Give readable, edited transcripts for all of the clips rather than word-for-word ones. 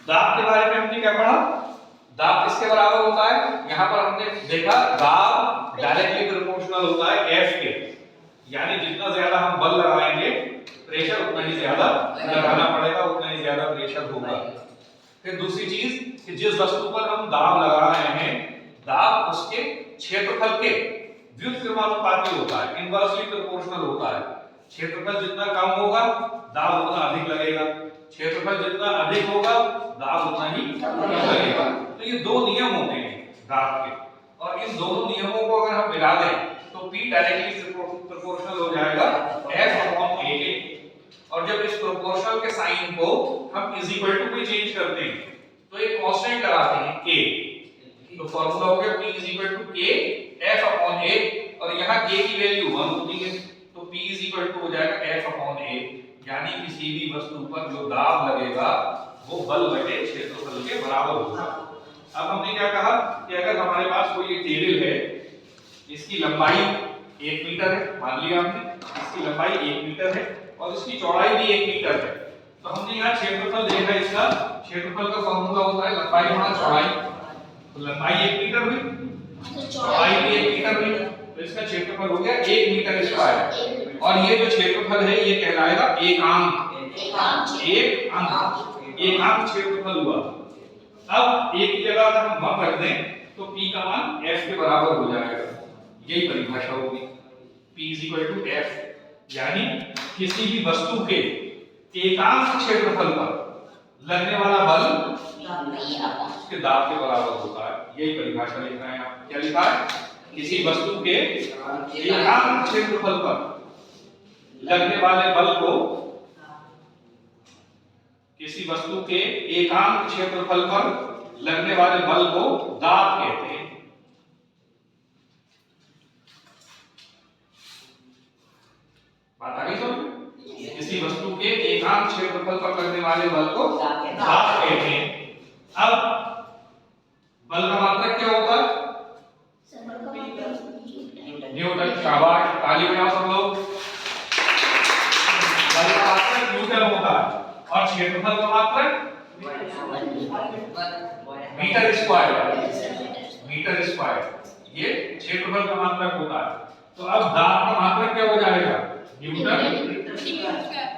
दाब के बारे में हमने क्या पढ़ा? दाब किसके बराबर होता है? यहाँ पर हमने देखा दाब डायरेक्टली प्रोपोर्शनल होता है F के, यानी जितना ज्यादा हम बल लगाएंगे प्रेशर उतना ही ज्यादा लगाना पड़ेगा, उतना ही ज्यादा प्रेशर होगा। फिर दूसरी चीज कि जिस वस्तु पर हम दाब लगा रहे हैं, दाब उसके क्षेत्रफल के व्युत्क्रमानुपाती होता है, इनवर्सली प्रोपोर्शनल होता है। क्षेत्रफल जितना कम होगा दाब उतना अधिक लगेगा, क्षेत्रफल जितना अधिक होगा दाब उतना ही कम लगेगा। तो ये दो नियम होते हैं दाब के, और इन दोनों नियमों को अगर हम मिला दें तो P डायरेक्टली प्रोपोर्शनल हो जाएगा F/A के। और जब इस प्रोपोर्शनल के साइन को हम इज इक्वल टू में चेंज करते हैं तो एक कांस्टेंट लगाते हैं K, तो फार्मूला हो गया P is equal to K F/A, और यहाँ K की वैल्यू 1 होती है तो P इज इक्वल टू हो जाएगा F/A, यानी किसी भी वस्तु पर जो दाब लगेगा वो बल बटे क्षेत्रफल के बराबर होगा। अब हमने क्या कहा कि अगर हमारे पास कोई एक टेबल है, इसकी लंबाई 1 मीटर है, मान लिया हमने इसकी लंबाई 1 मीटर है और इसकी चौड़ाई भी 1 मीटर है, तो हमने यहाँ क्षेत्रफल देखा, इसका क्षेत्रफल का फॉर्मूला होता है लंबाई गुणा चौड़ाई, तो लंबाई 1 मीटर हुई, चौड़ाई भी 1 मीटर हुई, तो इसका क्षेत्रफल हो गया 1 मीटर स्क्वायर। और ये जो क्षेत्रफल है ये कहलाएगा एकांक, एकांक क्षेत्रफल हुआ। अब एक की जगह अगर हम 1 रख दें तो P का मान F के बराबर हो जाएगा, यही परिभाषा होगी P is equal to F, यानी किसी भी वस्तु के एकांक क्षेत्रफल पर लगने वाला बल उसके दाब के बराबर होता है, यही परिभाषा लिख रहे हैं आप। क्या लिखा है? किसी वस्तु के एकांक क्षेत्रफल पर लगने वाले बल को, किसी वस्तु के एकांक क्षेत्रफल पर लगने वाले बल को दाब कहते हैं। बात आ गई समझ? किसी वस्तु के एकांक क्षेत्रफल पर लगने वाले बल को दाब कहते हैं। अब बल का मात्रक क्या होता है? न्यूटन। शाबाश, ताली बजाओ सब लोग। बल का मात्रक न्यूटन होता है और क्षेत्रफल का मात्रक मीटर स्क्वायर, मीटर स्क्वायर, ये क्षेत्रफल का मात्रक होता है। तो अब दाब का मात्रक क्या हो जाएगा? न्यूटन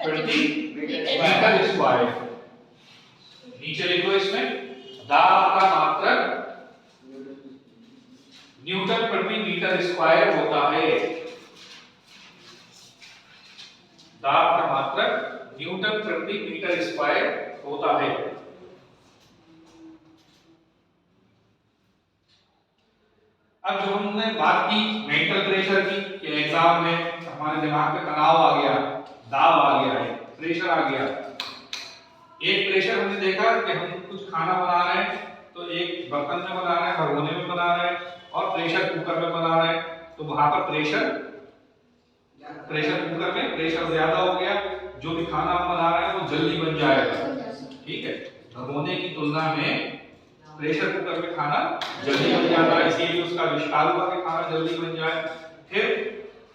प्रति मीटर स्क्वायर। नीचे लिख लो इसमें, दाब का मात्रक न्यूटन प्रति मीटर स्क्वायर होता है। दाब का मात्रक न्यूटन प्रति मीटर स्क्वायर होता है। अब जो हमने बात की मेंटल प्रेशर की, कि एग्जाम में हमारे दिमाग पे तनाव आ गया, दाब आ गया है, प्रेशर आ गया। एक प्रेशर हमने देखा कि हम कुछ खाना बना रहे हैं तो एक बर्तन में बना रहे हैं, भगोने में बना रहे हैं, और प्रेशर कुकर में बना रहे हैं, तो वहां पर प्रेशर कुकर में प्रेशर ज्यादा हो गया, जो भी खाना हम बना रहे हैं वो जल्दी बन जाएगा, ठीक है। भगोने की तुलना में प्रेशर कुकर में खाना जल्दी बन जाता है, इसीलिए उसका आविष्कार हुआ कि खाना जल्दी बन जाए। फिर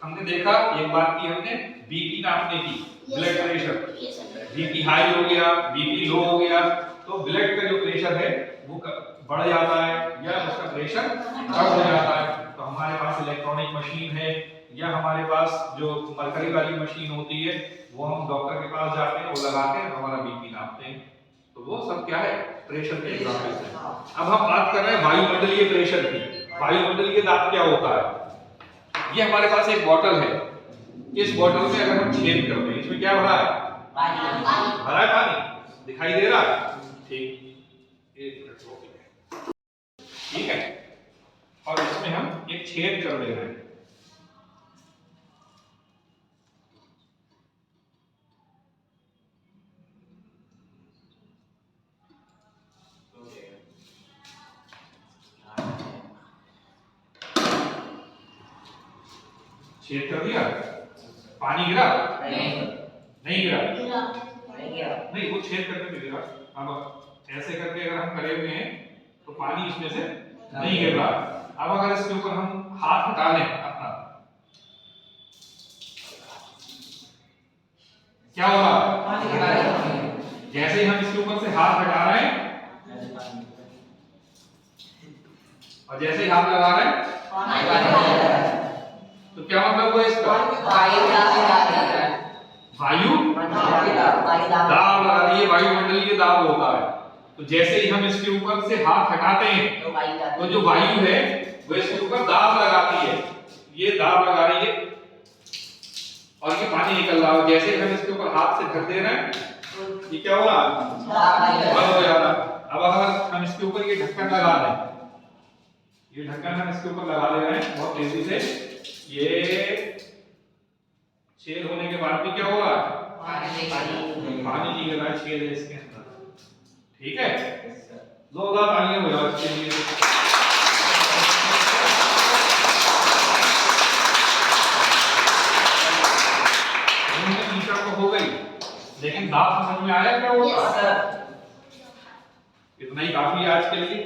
हमने देखा, एक बात की हमने बीपी नापने की, ब्लड प्रेशर, बीपी हाई हो गया, बीपी लो हो गया, तो ब्लड का जो प्रेशर है वो बढ़ जाता है या उसका प्रेशर कम हो जाता है। तो हमारे पास इलेक्ट्रॉनिक मशीन है या हमारे पास जो मरकरी वाली मशीन होती है, वो हम डॉक्टर के पास जाते हैं, वो लगाते हैं, हमारा बीपी नापते हैं, तो वो सब क्या है? प्रेशर के एग्जाम्पल्स हैं। अब हम बात कर रहे हैं वायुमंडलीय प्रेशर की। वायुमंडलीय दाब क्या होता है? ये हमारे पास एक बोतल है, इस बोतल में अगर हम छेद करते हैं, इसमें क्या भरा है? भरा है पानी, दिखाई दे रहा है? ठीक, ठीक है, और इसमें हम एक छेद कर दे रहे हैं। छेद कर दिया, पानी गिरा? नहीं गिरा, नहीं, वो छेद करके भी गिरा। अब ऐसे करके अगर हम करे हुए हैं तो पानी इसमें से नहीं गिर रहा। अब अगर इसके ऊपर हम हाथ हटा लें अपना, क्या होगा? जैसे ही हम इसके ऊपर से हाथ हटा रहे हैं और जैसे ही हाथ लगा रहे हैं तो क्या मतलब हुआ इसका? वायु दाब लगा रही है, वायुमंडलीय दाब होता है। तो जैसे ही हम इसके ऊपर से हाथ हटाते हैं तो जो वायु है वो इसके ऊपर दाब लगाती है, ये दाब लगा रही है और ये पानी निकल रहा है। जैसे ही हम इसके ऊपर हाथ से ढक दे रहे हैं ये क्या हो रहा है? बंद हो जा रहा है। अब अगर हम इसके ऊपर ये ढक्कन लगा दें, ये ढक्कन हम इसके ऊपर लगा दे रहे हैं बहुत तेजी से, ये छेद होने के बाद भी क्या होगा? पानी निकल रहा है, छेद है इसके अंदर। ठीक है, जोरदार तालियां बजाओ इसके लिए। टीचर को हो गई, लेकिन बात समझ में आया क्या होगा? इतना ही काफी है आज के लिए।